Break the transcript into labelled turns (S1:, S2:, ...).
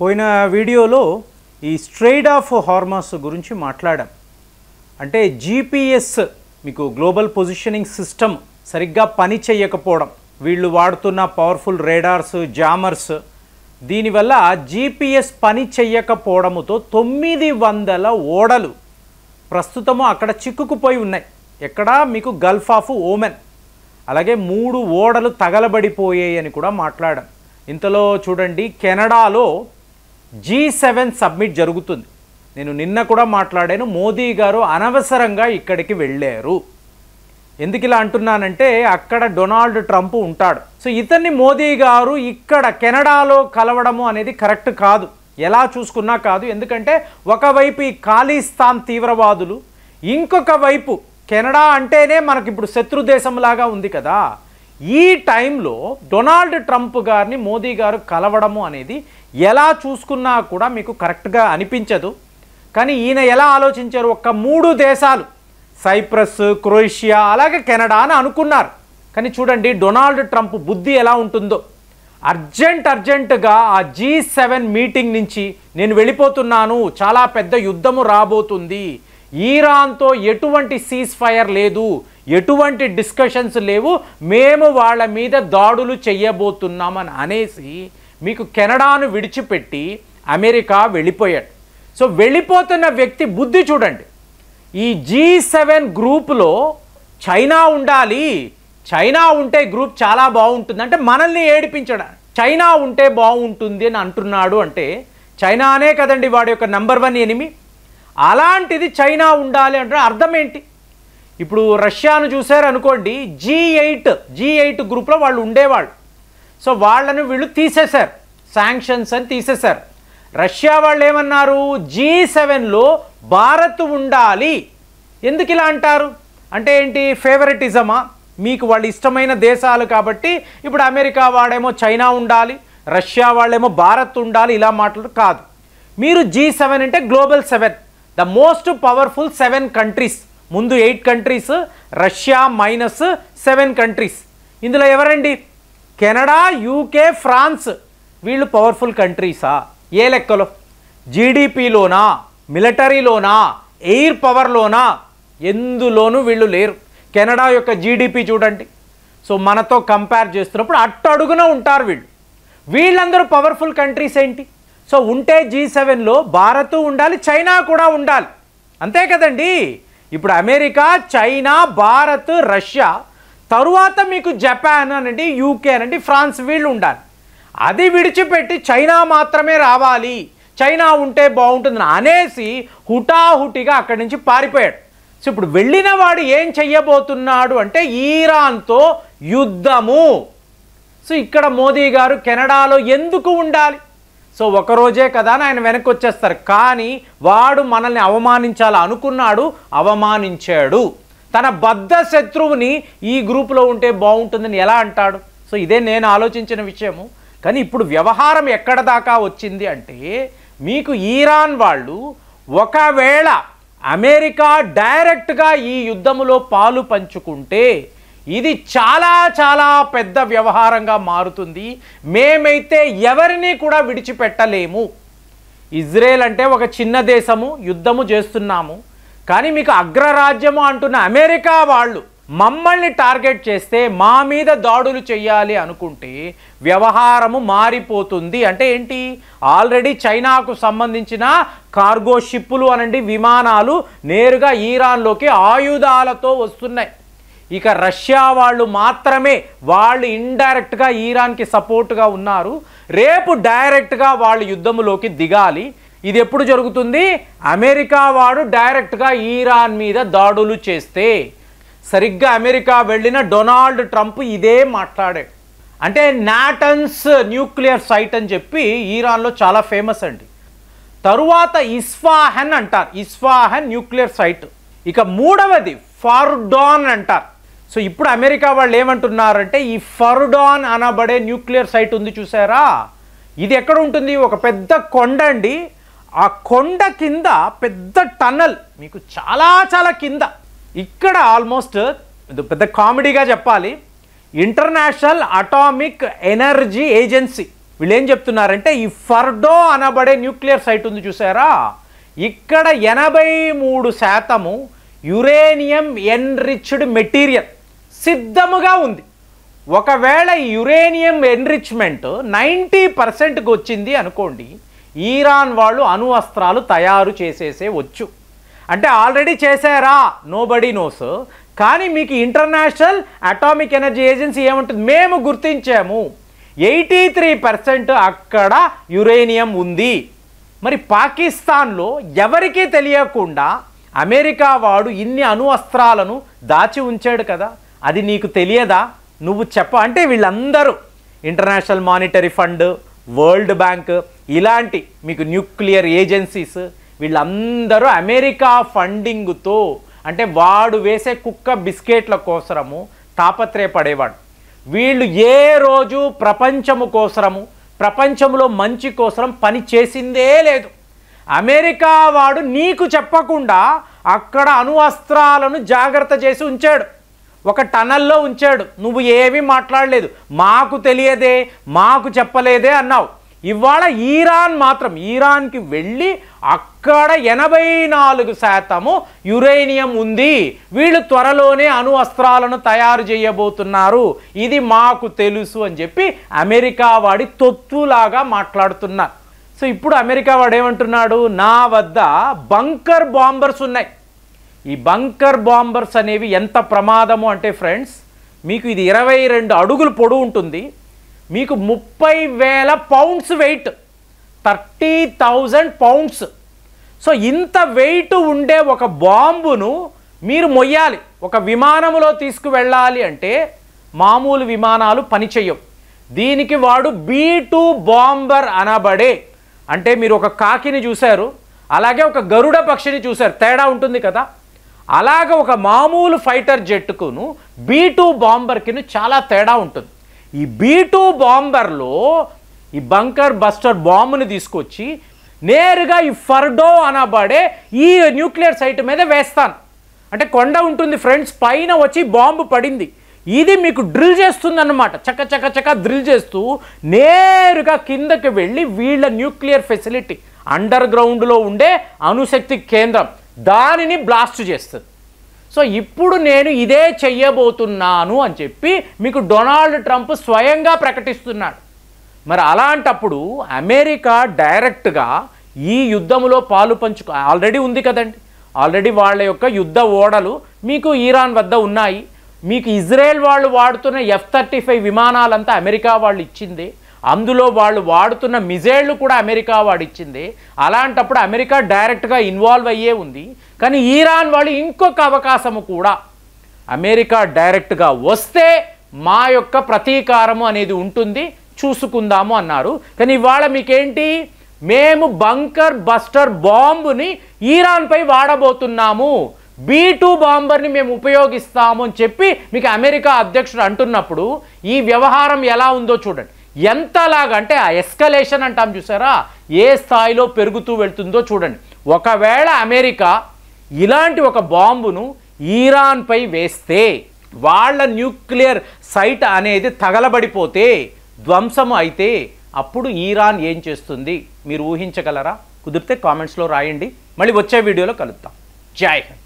S1: పోయిన వీడియోలో ఈ స్ట్రెయిట్ ఆఫ్ హార్మస్ గురించి మాట్లాడాం. అంటే జీపీఎస్ మీకు గ్లోబల్ పొజిషనింగ్ సిస్టమ్ సరిగ్గా పని చేయకపోవడం, వీళ్ళు వాడుతున్న పవర్ఫుల్ రేడార్స్, జామర్స్, దీనివల్ల జీపీఎస్ పని చేయకపోవడంతో 900 ఓడలు ప్రస్తుతము అక్కడ చిక్కుకుపోయి ఉన్నాయి. ఎక్కడ మీకు గల్ఫ్ ఆఫ్ ఓమెన్. అలాగే 3 ఓడలు తగలబడిపోయాయి అని కూడా మాట్లాడాం. ఇంతలో చూడండి, కెనడాలో G7 సబ్మిట్ జరుగుతుంది. నేను నిన్న కూడా మాట్లాడాను, మోదీ గారు అనవసరంగా ఇక్కడికి వెళ్ళారు. ఎందుకు ఇలా అంటున్నానంటే అక్కడ డొనాల్డ్ ట్రంప్ ఉంటాడు. సో ఇతన్ని మోదీ గారు ఇక్కడ కెనడాలో కలవడము అనేది కరెక్ట్ కాదు, ఎలా చూసుకున్నా కాదు. ఎందుకంటే ఒకవైపు ఈ ఖాళీస్థాన్ తీవ్రవాదులు, ఇంకొక వైపు కెనడా అంటేనే మనకి ఇప్పుడు శత్రు దేశంలాగా ఉంది కదా. ఈ టైంలో డొనాల్డ్ ట్రంప్ గారిని మోదీ గారు కలవడము అనేది ఎలా చూసుకున్నా కూడా మీకు కరెక్ట్గా అనిపించదు. కానీ ఈయన ఎలా ఆలోచించారు, ఒక్క 3 దేశాలు సైప్రస్, క్రొయేషియా, అలాగే కెనడా అని అనుకున్నారు. కానీ చూడండి డొనాల్డ్ ట్రంప్ బుద్ధి ఎలా ఉంటుందో. అర్జెంటుగా ఆ G7 మీటింగ్ నుంచి నేను వెళ్ళిపోతున్నాను, చాలా పెద్ద యుద్ధము రాబోతుంది, ఈరాన్తో ఎటువంటి సీజ్ ఫైర్ లేదు, ఎటువంటి డిస్కషన్స్ లేవు, మేము వాళ్ళ మీద దాడులు చెయ్యబోతున్నామని అనేసి మీకు కెనడాను విడిచిపెట్టి అమెరికా వెళ్ళిపోయాడు. సో వెళ్ళిపోతున్న వ్యక్తి బుద్ధి చూడండి. ఈ G7 గ్రూప్లో చైనా ఉండాలి, చైనా ఉంటే గ్రూప్ చాలా బాగుంటుంది, అంటే మనల్ని ఏడిపించడం, చైనా ఉంటే బాగుంటుంది అని అంటున్నాడు. అంటే చైనానే కదండి వాడి యొక్క నెంబర్ 1 ఎనిమి. అలాంటిది చైనా ఉండాలి అంటే అర్థం ఏంటి? ఇప్పుడు రష్యాను చూశారు అనుకోండి, G8 గ్రూప్లో వాళ్ళు ఉండేవాళ్ళు. సో వాళ్ళను వీళ్ళు తీసేశారు, శాంక్షన్స్ అని తీసేశారు. రష్యా వాళ్ళు ఏమన్నారు, G7లో భారత్ ఉండాలి. ఎందుకు ఇలా అంటారు అంటే ఏంటి, ఫేవరెటిజమా? మీకు వాళ్ళు ఇష్టమైన దేశాలు కాబట్టి ఇప్పుడు అమెరికా వాడేమో చైనా ఉండాలి, రష్యా వాళ్ళేమో భారత్ ఉండాలి, ఇలా మాట్లాడు కాదు. మీరు G7 అంటే global 7, the most powerful 7 countries. ముందు 8 కంట్రీస్, రష్యా మైనస్ 7 కంట్రీస్. ఇందులో ఎవరండి, కెనడా, యూకే, ఫ్రాన్స్, వీళ్ళు పవర్ఫుల్ కంట్రీసా? ఏ లెక్కలో? జీడిపిలోనా, మిలిటరీలోనా, ఎయిర్ పవర్లోనా? ఎందులోనూ వీళ్ళు లేరు. కెనడా యొక్క జీడిపి చూడండి. సో మనతో కంపేర్ చేస్తున్నప్పుడు అట్టడుగున ఉంటారు వీళ్ళు. వీళ్ళందరూ పవర్ఫుల్ కంట్రీస్ ఏంటి? సో ఉంటే G7లో భారత్ ఉండాలి, చైనా కూడా ఉండాలి, అంతే కదండి. ఇప్పుడు అమెరికా, చైనా, భారత్, రష్యా, తరువాత మీకు జపాన్ అనండి, యూకే అనండి, ఫ్రాన్స్, వీళ్ళు ఉండాలి. అది విడిచిపెట్టి చైనా మాత్రమే రావాలి, చైనా ఉంటే బాగుంటుంది అనేసి హుటాహుటిగా అక్కడి నుంచి పారిపోయాడు. సో ఇప్పుడు వెళ్ళిన వాడు ఏం చెయ్యబోతున్నాడు అంటే ఈరాన్తో యుద్ధము. సో ఇక్కడ మోదీ గారు కెనడాలో ఎందుకు ఉండాలి? సో ఒకరోజే కదా అని ఆయన వెనక్కి వచ్చేస్తారు. కానీ వాడు మనల్ని అవమానించాలి అనుకున్నాడు, అవమానించాడు. తన బద్ధ శత్రువుని ఈ గ్రూపులో ఉంటే బాగుంటుందని ఎలా అంటాడు? సో ఇదే నేను ఆలోచించిన విషయము. కానీ ఇప్పుడు వ్యవహారం ఎక్కడ దాకా వచ్చింది అంటే, మీకు ఈరాన్ వాళ్ళు ఒకవేళ అమెరికా డైరెక్ట్గా ఈ యుద్ధములో పాలు పంచుకుంటే ఇది చాలా చాలా పెద్ద వ్యవహారంగా మారుతుంది. మేమైతే ఎవరిని కూడా విడిచిపెట్టలేము. ఇజ్రాయెల్ అంటే ఒక చిన్న దేశము, యుద్ధము చేస్తున్నాము. కానీ మీకు అగ్రరాజ్యము అంటున్న అమెరికా వాళ్ళు మమ్మల్ని టార్గెట్ చేస్తే, మా మీద దాడులు చెయ్యాలి అనుకుంటే వ్యవహారము మారిపోతుంది. అంటే ఏంటి, ఆల్రెడీ చైనాకు సంబంధించిన కార్గో షిప్పులు అనండి, విమానాలు నేరుగా ఈరాన్లోకి ఆయుధాలతో వస్తున్నాయి. ఇక రష్యా వాళ్ళు మాత్రమే, వాళ్ళు ఇండైరెక్ట్గా ఈరాన్కి సపోర్ట్గా ఉన్నారు. రేపు డైరెక్ట్గా వాళ్ళు యుద్ధములోకి దిగాలి. ఇది ఎప్పుడు జరుగుతుంది, అమెరికా వాడు డైరెక్ట్గా ఈరాన్ మీద దాడులు చేస్తే. సరిగ్గా అమెరికా వెళ్ళిన డొనాల్డ్ ట్రంప్ ఇదే మాట్లాడాడు. అంటే నాటన్స్ న్యూక్లియర్ సైట్ అని చెప్పి ఈరాన్లో చాలా ఫేమస్ అండి. తరువాత ఇస్ఫాహన్ అంటారు, ఇస్ఫాహన్ న్యూక్లియర్ సైట్. ఇక మూడవది ఫర్డాన్ అంటారు. సో ఇప్పుడు అమెరికా వాళ్ళు ఏమంటున్నారంటే, ఈ ఫర్డాన్ అనబడే న్యూక్లియర్ సైట్ ఉంది చూసారా, ఇది ఎక్కడ ఉంటుంది, ఒక పెద్ద కొండ అండి. ఆ కొండ కింద పెద్ద టన్నల్, మీకు చాలా చాలా కింద. ఇక్కడ ఆల్మోస్ట్ పెద్ద కామెడీగా చెప్పాలి, ఇంటర్నేషనల్ అటామిక్ ఎనర్జీ ఏజెన్సీ వీళ్ళు ఏం చెప్తున్నారంటే ఈ ఫర్డో అనబడే న్యూక్లియర్ సైట్ ఉంది చూసారా, ఇక్కడ 83% యురేనియం ఎన్రిచ్డ్ మెటీరియల్ సిద్ధముగా ఉంది. ఒకవేళ ఈ యురేనియం ఎన్రిచ్మెంట్ 90%కి వచ్చింది అనుకోండి, ఈరాన్ వాళ్ళు అణు అస్త్రాలు తయారు చేసేసేవచ్చు. అంటే ఆల్రెడీ చేశారా, నోబడీ నోస్. కానీ మీకు ఇంటర్నేషనల్ అటామిక్ ఎనర్జీ ఏజెన్సీ ఏమంటుంది, మేము గుర్తించాము 83% అక్కడ యురేనియం ఉంది. మరి పాకిస్తాన్లో ఎవరికీ తెలియకుండా అమెరికా వాడు ఇన్ని అణు అస్త్రాలను దాచి ఉంచాడు కదా, అది నీకు తెలియదా? నువ్వు అంటే వీళ్ళందరూ international monetary fund, world bank ఇలాంటి మీకు న్యూక్లియర్ ఏజెన్సీస్ వీళ్ళందరూ అమెరికా ఫండింగ్తో అంటే వాడు వేసే కుక్క బిస్కెట్ల కోసరము తాపత్రయపడేవాడు. వీళ్ళు ఏ రోజు ప్రపంచము కోసరము, ప్రపంచంలో మంచి కోసరం పని చేసిందే లేదు. అమెరికా వాడు నీకు చెప్పకుండా అక్కడ అణు అస్త్రాలను జాగ్రత్త చేసి ఉంచాడు, ఒక టనల్లో ఉంచాడు. నువ్వు ఏమీ మాట్లాడలేదు, మాకు తెలియదే, మాకు చెప్పలేదే అన్నావు. ఇవాళ ఈరాన్ మాత్రం ఇరాన్కి వెళ్ళి అక్కడ 84% యురేనియం ఉంది, వీళ్ళు త్వరలోనే అణు అస్త్రాలను తయారు చేయబోతున్నారు, ఇది మాకు తెలుసు అని చెప్పి అమెరికా వాడి తొత్తులాగా మాట్లాడుతున్నారు. సో ఇప్పుడు అమెరికా వాడు ఏమంటున్నాడు, నా వద్ద బంకర్ బాంబర్స్ ఉన్నాయి. ఈ బంకర్ బాంబర్స్ అనేవి ఎంత ప్రమాదము అంటే ఫ్రెండ్స్, మీకు ఇది 22 అడుగులు పొడవు ఉంటుంది, మీకు 30,000 పౌండ్స్ వెయిట్, 30,000 పౌండ్స్. సో ఇంత వెయిట్ ఉండే ఒక బాంబును మీరు మొయ్యాలి, ఒక విమానంలో తీసుకువెళ్ళాలి అంటే మామూలు విమానాలు పనిచేయవు. దీనికి వాడు B2 బాంబర్ అనబడే, అంటే మీరు ఒక కాకిని చూశారు, అలాగే ఒక గరుడ పక్షిని చూశారు, తేడా ఉంటుంది కదా, అలాగ ఒక మామూలు ఫైటర్ జెట్కును B2 బాంబర్కిను చాలా తేడా ఉంటుంది. ఈ B2 బాంబర్లో ఈ బంకర్ బస్టర్ బాంబుని తీసుకొచ్చి నేరుగా ఈ ఫర్డో అనబడే ఈ న్యూక్లియర్ సైట్ మీద వేస్తాను. అంటే కొండ ఉంటుంది ఫ్రెండ్స్, పైన వచ్చి బాంబు పడింది, ఇది మీకు డ్రిల్ చేస్తుంది అన్నమాట, చక్క చక్క చక్క డ్రిల్ చేస్తూ నేరుగా కిందకి వెళ్ళి వీళ్ళ న్యూక్లియర్ ఫెసిలిటీ అండర్ గ్రౌండ్లో ఉండే అణుశక్తి కేంద్రం దానిని బ్లాస్ట్ చేస్తుంది. సో ఇప్పుడు నేను ఇదే చెయ్యబోతున్నాను అని చెప్పి మీకు డొనాల్డ్ ట్రంప్ స్వయంగా ప్రకటిస్తున్నాడు. మరి అలాంటప్పుడు అమెరికా డైరెక్ట్గా ఈ యుద్ధంలో పాలు ఆల్రెడీ ఉంది కదండి, ఆల్రెడీ వాళ్ళ యొక్క యుద్ధ ఓడలు మీకు ఈరాన్ వద్ద ఉన్నాయి. మీకు ఇజ్రాయెల్ వాళ్ళు వాడుతున్న F-35 విమానాలంతా అమెరికా వాళ్ళు ఇచ్చింది, అందులో వాళ్ళు వాడుతున్న మిజైళ్ళు కూడా అమెరికా వాడు ఇచ్చింది. అలాంటప్పుడు అమెరికా డైరెక్ట్గా ఇన్వాల్వ్ అయ్యే ఉంది. కానీ ఈరాన్ వాళ్ళు ఇంకొక అవకాశము కూడా, అమెరికా డైరెక్ట్గా వస్తే మా యొక్క ప్రతీకారము అనేది ఉంటుంది, చూసుకుందాము అన్నారు. కానీ ఇవాళ మీకేంటి, మేము బంకర్ బస్టర్ బాంబుని ఈరాన్పై వాడబోతున్నాము, B2 బాంబర్ని మేము ఉపయోగిస్తాము అని చెప్పి మీకు అమెరికా అధ్యక్షుడు అంటున్నప్పుడు ఈ వ్యవహారం ఎలా ఉందో చూడండి. ఎంతలాగా అంటే ఆ ఎస్కలేషన్ అంటాం చూసారా, ఏ స్థాయిలో పెరుగుతూ వెళ్తుందో చూడండి. ఒకవేళ అమెరికా ఇలాంటి ఒక బాంబును ఈరాన్పై వేస్తే, వాళ్ళ న్యూక్లియర్ సైట్ అనేది తగలబడిపోతే, ధ్వంసము అయితే, అప్పుడు ఈరాన్ ఏం చేస్తుంది మీరు ఊహించగలరా? కుదిరితే కామెంట్స్లో రాయండి. మళ్ళీ వచ్చే వీడియోలో కలుద్దాం. జై హింద్.